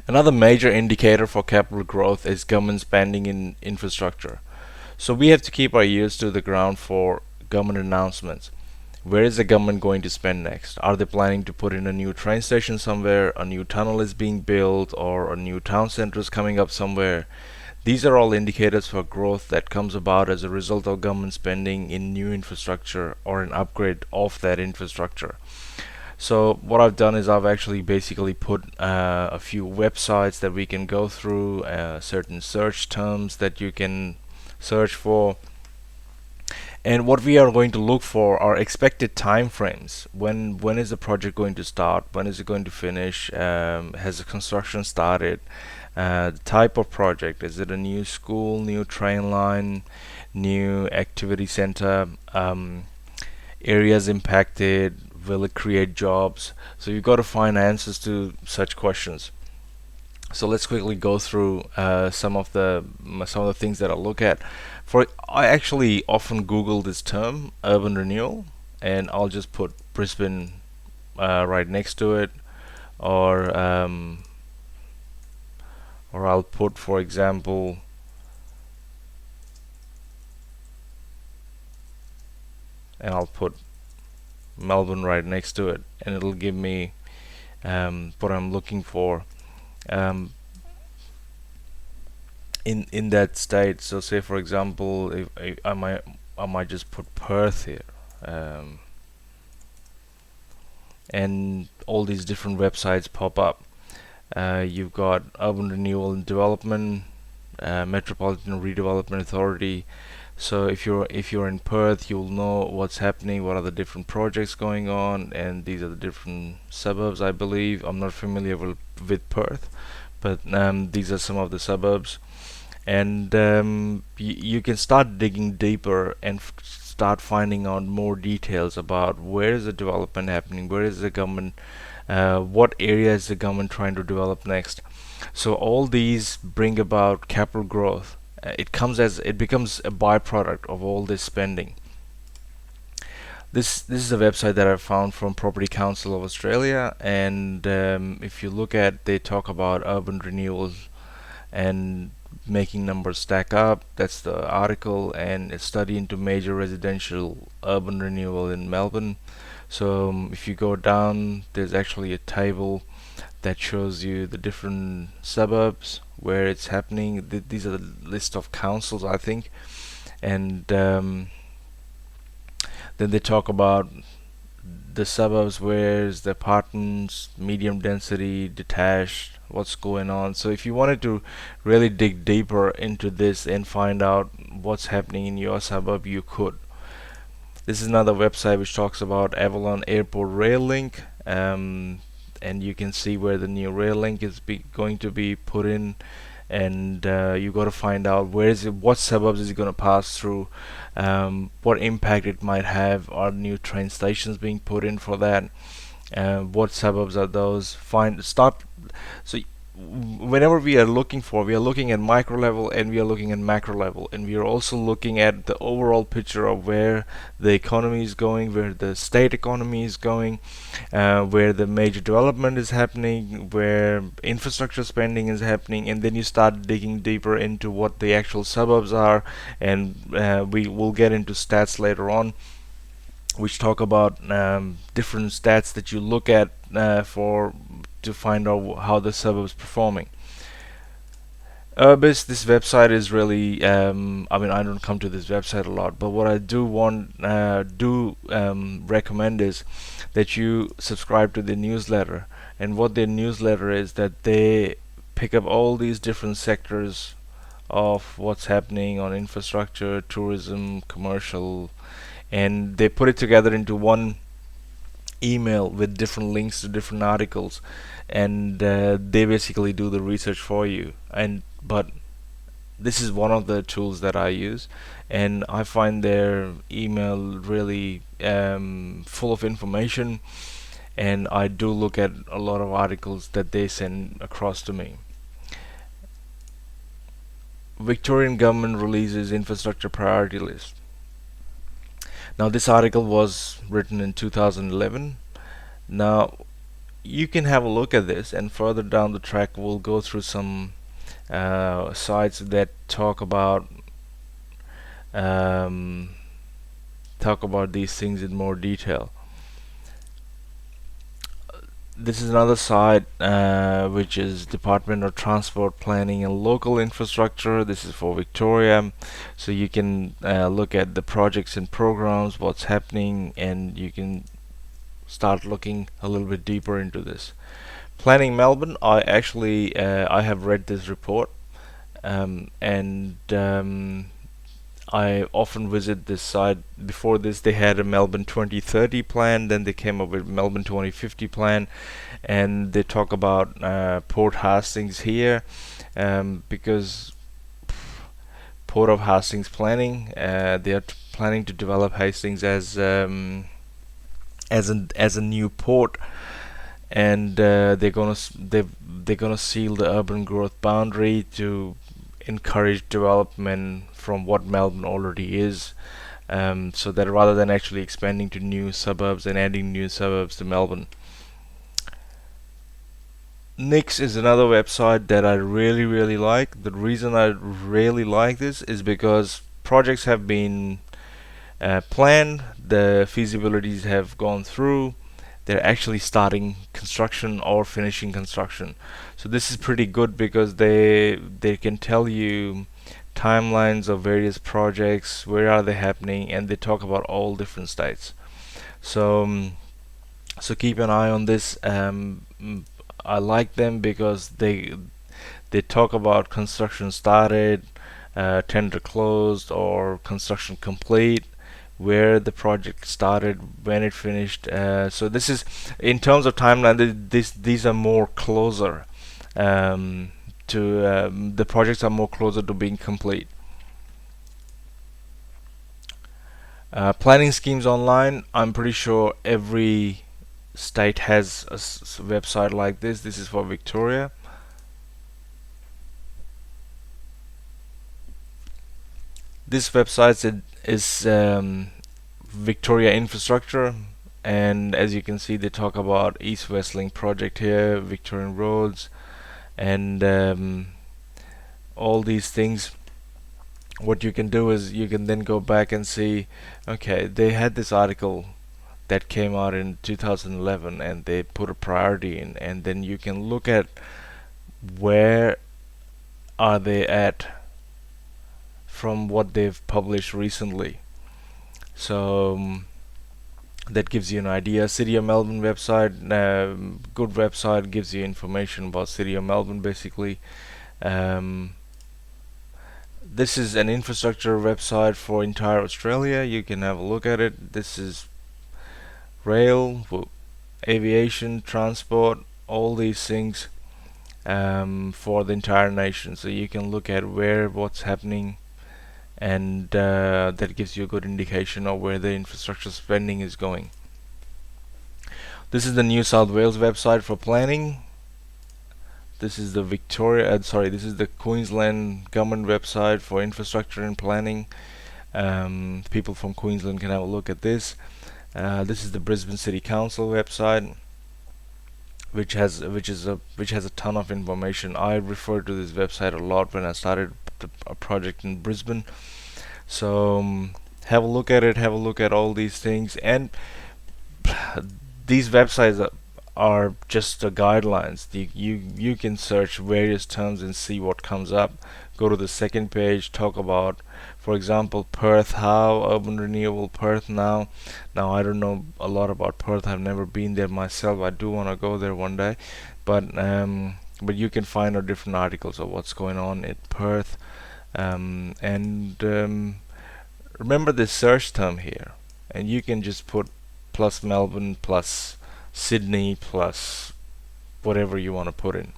Another major indicator for capital growth is government spending in infrastructure. So we have to keep our ears to the ground for government announcements. Where is the government going to spend next? Are they planning to put in a new train station somewhere, a new tunnel is being built, or a new town center is coming up somewhere? These are all indicators for growth that comes about as a result of government spending in new infrastructure or an upgrade of that infrastructure. So what I've done is I've actually basically put a few websites that we can go through, certain search terms that you can search for, and what we are going to look for are expected time frames. When is the project going to start? When is it going to finish? Has the construction started? The type of project. Is it a new school, new train line, new activity center? Areas impacted? Will it create jobs? So you've got to find answers to such questions. So let's quickly go through some of the things that I look at. I actually often Google this term, urban renewal, and I'll just put Brisbane right next to it, or I'll put, for example, and I'll put Melbourne right next to it, and it'll give me what I'm looking for. Um, in that state. So say for example, if I might just put Perth here, um, and all these different websites pop up. You've got Urban Renewal and Development, Metropolitan Redevelopment Authority. So if you're in Perth, you'll know what's happening, what are the different projects going on, and these are the different suburbs, I believe. I'm not familiar with Perth, but these are some of the suburbs. And you can start digging deeper and start finding out more details about where is the development happening, where is the government, what area is the government trying to develop next. So all these bring about capital growth. It becomes a byproduct of all this spending. This is a website that I found from Property Council of Australia, and if you look at, they talk about urban renewals and making numbers stack up. That's the article, and a study into major residential urban renewal in Melbourne. So if you go down, there's actually a table that shows you the different suburbs where it's happening. These are the list of councils, I think, and then they talk about the suburbs, where's the apartments, medium density, detached, what's going on. So if you wanted to really dig deeper into this and find out what's happening in your suburb, you could. This is another website which talks about Avalon Airport rail link, and you can see where the new rail link is going to be put in, and you got to find out what suburbs is it going to pass through, what impact it might have. Are new train stations being put in for that? What suburbs are those? So whenever we are looking at micro level, and we are looking at macro level, and we are also looking at the overall picture of where the economy is going, where the state economy is going, where the major development is happening, where infrastructure spending is happening, and then you start digging deeper into what the actual suburbs are, and we will get into stats later on, which talk about different stats that you look at for to find out how the suburbs performing. Urbis, this website is really, I mean, I don't come to this website a lot, but what I do recommend is that you subscribe to the newsletter. And what their newsletter is, that they pick up all these different sectors of what's happening on infrastructure, tourism, commercial, and they put it together into one email with different links to different articles, and they basically do the research for you. And but this is one of the tools that I use, and I find their email really full of information, and I do look at a lot of articles that they send across to me. Victorian government releases infrastructure priority list. Now this article was written in 2011. Now you can have a look at this, and further down the track we'll go through some sites that um, talk about these things in more detail. This is another site which is Department of Transport Planning and Local Infrastructure. This is for Victoria, so you can look at the projects and programs, what's happening, and you can start looking a little bit deeper into this. Planning Melbourne, I have read this report, and I often visit this site. Before this, they had a Melbourne 2030 plan, then they came up with Melbourne 2050 plan, and they talk about Port Hastings here, because Port of Hastings planning, they are planning to develop Hastings as a new port, and they're gonna seal the urban growth boundary to encourage development from what Melbourne already is. So that rather than actually expanding to new suburbs and adding new suburbs to Melbourne. Nix is another website that I really like. The reason I really like this is because projects have been planned, the feasibilities have gone through, they're actually starting construction or finishing construction. So this is pretty good because they can tell you timelines of various projects, where are they happening, and they talk about all different states. So so keep an eye on this. I like them because they talk about construction started, tender closed, or construction complete, where the project started, when it finished. So this is, in terms of timeline, these are more closer to the projects are more closer to being complete. Planning schemes online. I'm pretty sure every state has a website like this. This is for Victoria. This website is Victoria Infrastructure, and as you can see, they talk about East West Link project here, Victorian roads, and all these things. What you can do is you can then go back and see, okay, they had this article that came out in 2011 and they put a priority in, and then you can look at where are they at from what they've published recently. So that gives you an idea. City of Melbourne website, good website, gives you information about City of Melbourne basically. This is an infrastructure website for entire Australia. You can have a look at it. This is rail, aviation, transport, all these things for the entire nation. So you can look at what's happening, and that gives you a good indication of where the infrastructure spending is going. This is the New South Wales website for planning. This is the this is the Queensland government website for infrastructure and planning. People from Queensland can have a look at this. This is the Brisbane City Council website, which has a ton of information. I refer to this website a lot when I started a project in Brisbane. So have a look at it. Have a look at all these things, and these websites are just guidelines. You can search various terms and see what comes up. Go to the second page, talk about, for example, Perth How, Urban Renewal, Perth Now. Now I don't know a lot about Perth. I've never been there myself. I do want to go there one day, but you can find out different articles of what's going on at Perth, and remember this search term here, and you can just put plus Melbourne plus Sydney plus whatever you want to put in.